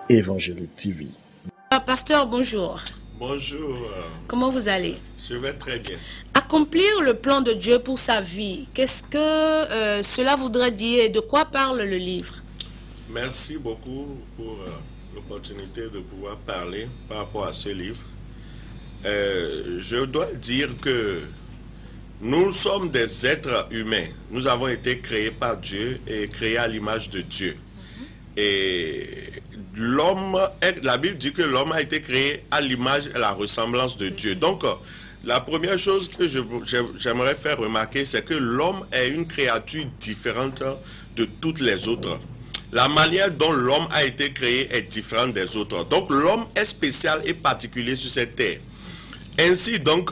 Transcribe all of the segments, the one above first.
Évangélique TV. Pasteur, bonjour. Bonjour. Comment vous allez? Je vais très bien. Accomplir le plan de Dieu pour sa vie, qu'est-ce que cela voudrait dire et de quoi parle le livre? Merci beaucoup pour l'opportunité de pouvoir parler par rapport à ce livre. Je dois dire que nous sommes des êtres humains. Nous avons été créés par Dieu et créés à l'image de Dieu. Et l'homme, la Bible dit que l'homme a été créé à l'image et la ressemblance de Dieu. Donc, la première chose que j'aimerais faire remarquer, c'est que l'homme est une créature différente de toutes les autres. La manière dont l'homme a été créé est différente des autres. Donc, l'homme est spécial et particulier sur cette terre. Ainsi, donc,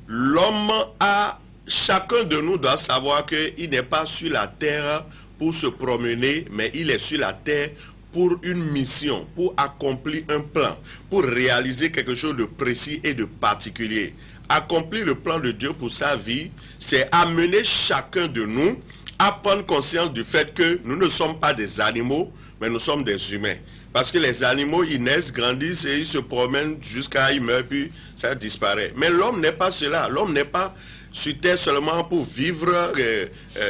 l'homme a... Chacun de nous doit savoir qu'il n'est pas sur la terre pour se promener, mais il est sur la terre pour une mission, pour accomplir un plan, pour réaliser quelque chose de précis et de particulier. Accomplir le plan de Dieu pour sa vie, c'est amener chacun de nous à prendre conscience du fait que nous ne sommes pas des animaux, mais nous sommes des humains. Parce que les animaux, ils naissent, grandissent et ils se promènent jusqu'à ils meurent, puis ça disparaît. Mais l'homme n'est pas cela. L'homme n'est pas sur terre seulement pour vivre,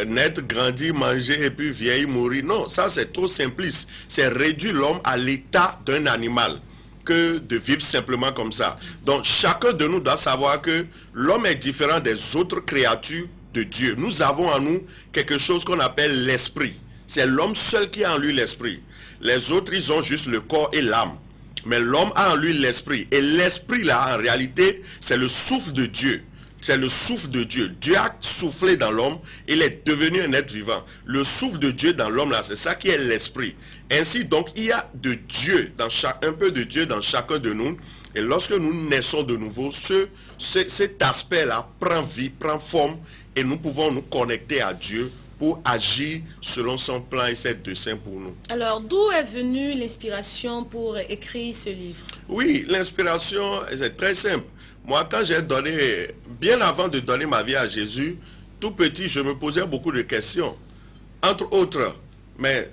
naître, grandir, manger et puis vieillir, mourir. Non, ça c'est trop simpliste. C'est réduire l'homme à l'état d'un animal que de vivre simplement comme ça. Donc chacun de nous doit savoir que l'homme est différent des autres créatures de Dieu. Nous avons en nous quelque chose qu'on appelle l'esprit. C'est l'homme seul qui a en lui l'esprit. Les autres, ils ont juste le corps et l'âme. Mais l'homme a en lui l'esprit. Et l'esprit là, en réalité, c'est le souffle de Dieu. C'est le souffle de Dieu. Dieu a soufflé dans l'homme, il est devenu un être vivant. Le souffle de Dieu dans l'homme là, c'est ça qui est l'esprit. Ainsi donc, il y a de Dieu, un peu de Dieu dans chacun de nous. Et lorsque nous naissons de nouveau, cet aspect-là prend vie, prend forme, et nous pouvons nous connecter à Dieu pour agir selon son plan et ses desseins pour nous. Alors, d'où est venue l'inspiration pour écrire ce livre? Oui, l'inspiration, c'est très simple. Moi, quand j'ai donné, bien avant de donner ma vie à Jésus, tout petit, je me posais beaucoup de questions. Entre autres, mais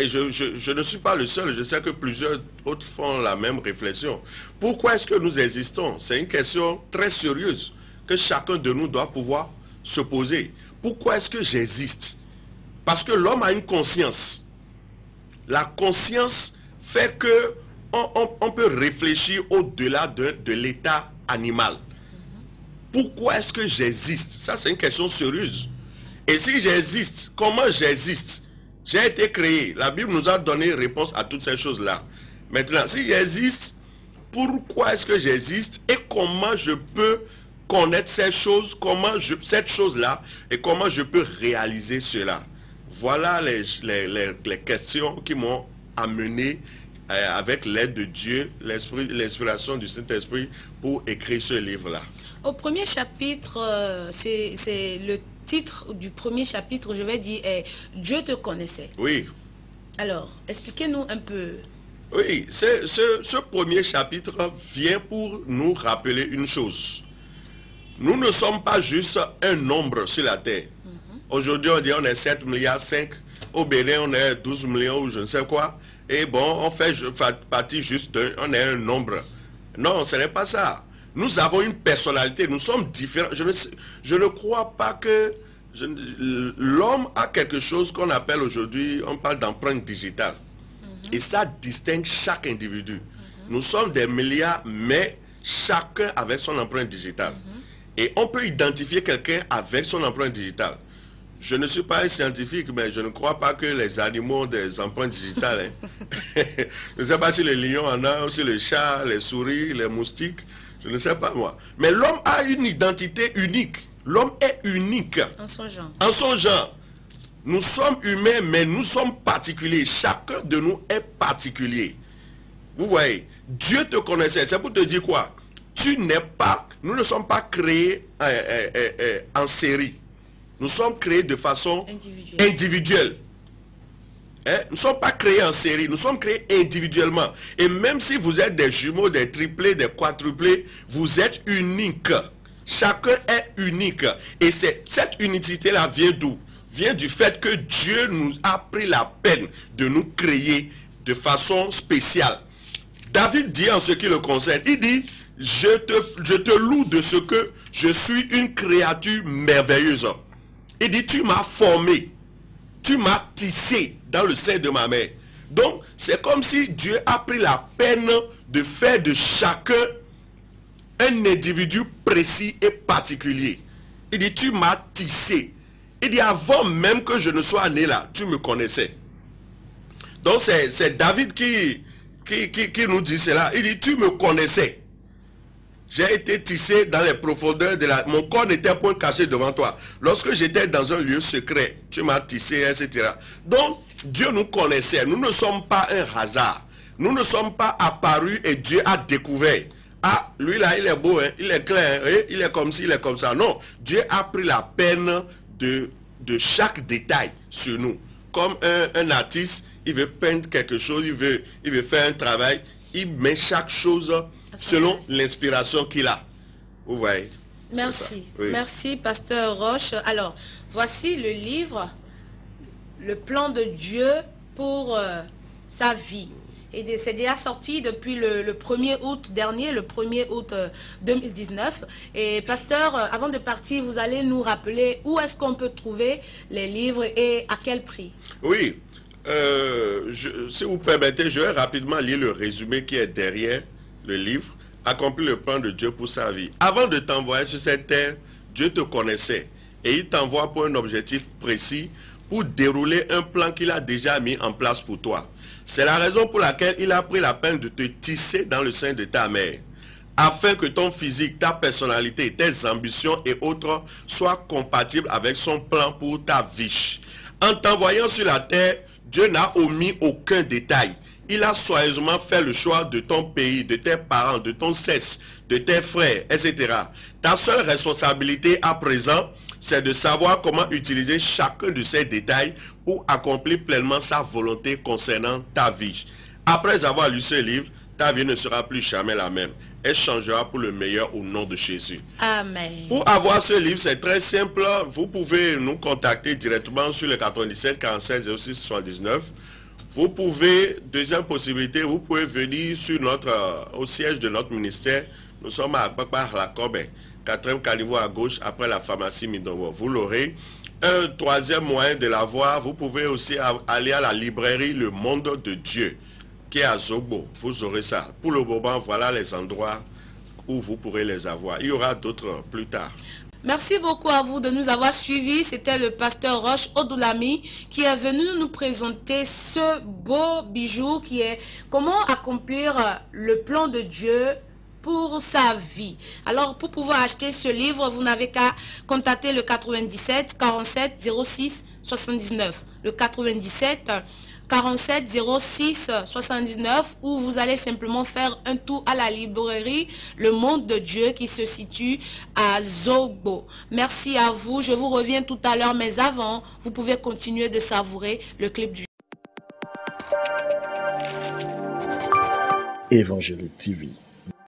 je ne suis pas le seul, je sais que plusieurs autres font la même réflexion. Pourquoi est-ce que nous existons? C'est une question très sérieuse que chacun de nous doit pouvoir se poser. Pourquoi est-ce que j'existe? Parce que l'homme a une conscience. La conscience fait que on peut réfléchir au-delà de l'état animal. Pourquoi est-ce que j'existe? Ça, c'est une question sérieuse. Et si j'existe, comment j'existe? J'ai été créé. La Bible nous a donné réponse à toutes ces choses-là. Maintenant, si j'existe, pourquoi est-ce que j'existe et comment je peux connaître ces choses, cette chose-là, et comment je peux réaliser cela? Voilà les questions qui m'ont amené avec l'aide de Dieu, l'inspiration du Saint-Esprit pour écrire ce livre-là. Au premier chapitre, c'est le titre du premier chapitre, je vais dire, est « Dieu te connaissait ». Oui. Alors, expliquez-nous un peu. Oui, ce premier chapitre vient pour nous rappeler une chose. Nous ne sommes pas juste un nombre sur la terre. Aujourd'hui, on dit on est 7 milliards 5. Au Bénin, on est 12 millions ou je ne sais quoi. Et bon, on fait partie juste on est un nombre. Non, ce n'est pas ça. Nous avons une personnalité, nous sommes différents. Je ne crois pas que l'homme a quelque chose qu'on appelle aujourd'hui, on parle d'empreinte digitale. Et ça distingue chaque individu. Nous sommes des milliards, mais chacun avec son empreinte digitale. Et on peut identifier quelqu'un avec son empreinte digitale. Je ne suis pas un scientifique, mais je ne crois pas que les animaux ont des empreintes digitales. Je ne sais pas si les lions en ont, si les chats, les souris, les moustiques, je ne sais pas moi. Mais l'homme a une identité unique. L'homme est unique. En son genre. En son genre. Nous sommes humains, mais nous sommes particuliers. Chacun de nous est particulier. Vous voyez, Dieu te connaissait. C'est pour te dire quoi? Tu n'es pas, nous ne sommes pas créés en série. Nous sommes créés de façon individuelle. Hein? Nous ne sommes pas créés en série, nous sommes créés individuellement. Et même si vous êtes des jumeaux, des triplés, des quadruplés, vous êtes uniques. Chacun est unique. Et cette unicité-là vient d'où? vient du fait que Dieu nous a pris la peine de nous créer de façon spéciale. David dit en ce qui le concerne, il dit, je te loue de ce que je suis une créature merveilleuse. Il dit, tu m'as formé, tu m'as tissé dans le sein de ma mère. Donc, c'est comme si Dieu a pris la peine de faire de chacun un individu précis et particulier. Il dit, tu m'as tissé. Il dit, avant même que je ne sois né là, tu me connaissais. Donc, c'est David qui nous dit cela. Il dit, tu me connaissais. J'ai été tissé dans les profondeurs de la... Mon corps n'était point caché devant toi. Lorsque j'étais dans un lieu secret, tu m'as tissé, etc. Donc, Dieu nous connaissait. Nous ne sommes pas un hasard. Nous ne sommes pas apparus et Dieu a découvert. Ah, lui là, il est beau, hein, il est clair, hein, il est comme ci, il est comme ça. Non, Dieu a pris la peine de chaque détail sur nous. Comme un artiste, il veut peindre quelque chose, il veut faire un travail, il met chaque chose selon l'inspiration qu'il a. Vous voyez? Merci. Oui. Merci, Pasteur Roche. Alors, voici le livre, le plan de Dieu pour sa vie. Et c'est déjà sorti depuis le 1er août dernier, le 1er août 2019. Et pasteur, avant de partir, vous allez nous rappeler où est-ce qu'on peut trouver les livres et à quel prix? Oui, si vous permettez, je vais rapidement lire le résumé qui est derrière le livre, Accomplir le plan de Dieu pour sa vie. Avant de t'envoyer sur cette terre, Dieu te connaissait et il t'envoie pour un objectif précis, pour dérouler un plan qu'il a déjà mis en place pour toi. C'est la raison pour laquelle il a pris la peine de te tisser dans le sein de ta mère, afin que ton physique, ta personnalité, tes ambitions et autres soient compatibles avec son plan pour ta vie. En t'envoyant sur la terre, Dieu n'a omis aucun détail. Il a soigneusement fait le choix de ton pays, de tes parents, de ton sexe, de tes frères, etc. Ta seule responsabilité à présent, c'est de savoir comment utiliser chacun de ces détails pour accomplir pleinement sa volonté concernant ta vie. Après avoir lu ce livre, ta vie ne sera plus jamais la même. Elle changera pour le meilleur au nom de Jésus. Amen. Pour avoir ce livre, c'est très simple. Vous pouvez nous contacter directement sur le 97 47 06 79. Vous pouvez, deuxième possibilité, vous pouvez venir sur au siège de notre ministère. Nous sommes à Akpakpa-Lakobe, 4e caniveau à gauche, après la pharmacie Midombo. Vous l'aurez. Un troisième moyen de l'avoir, vous pouvez aussi aller à la librairie Le Monde de Dieu, qui est à Zogbo. Vous aurez ça. Pour le moment, voilà les endroits où vous pourrez les avoir. Il y aura d'autres plus tard. Merci beaucoup à vous de nous avoir suivis. C'était le pasteur Roche Odoulami qui est venu nous présenter ce beau bijou qui est comment accomplir le plan de Dieu pour sa vie. Alors, pour pouvoir acheter ce livre, vous n'avez qu'à contacter le 97 47 06 79. Le 97 47 06 79 où vous allez simplement faire un tour à la librairie Le Monde de Dieu qui se situe à Zogbo. Merci à vous. Je vous reviens tout à l'heure, mais avant, vous pouvez continuer de savourer le clip du Évangélique TV.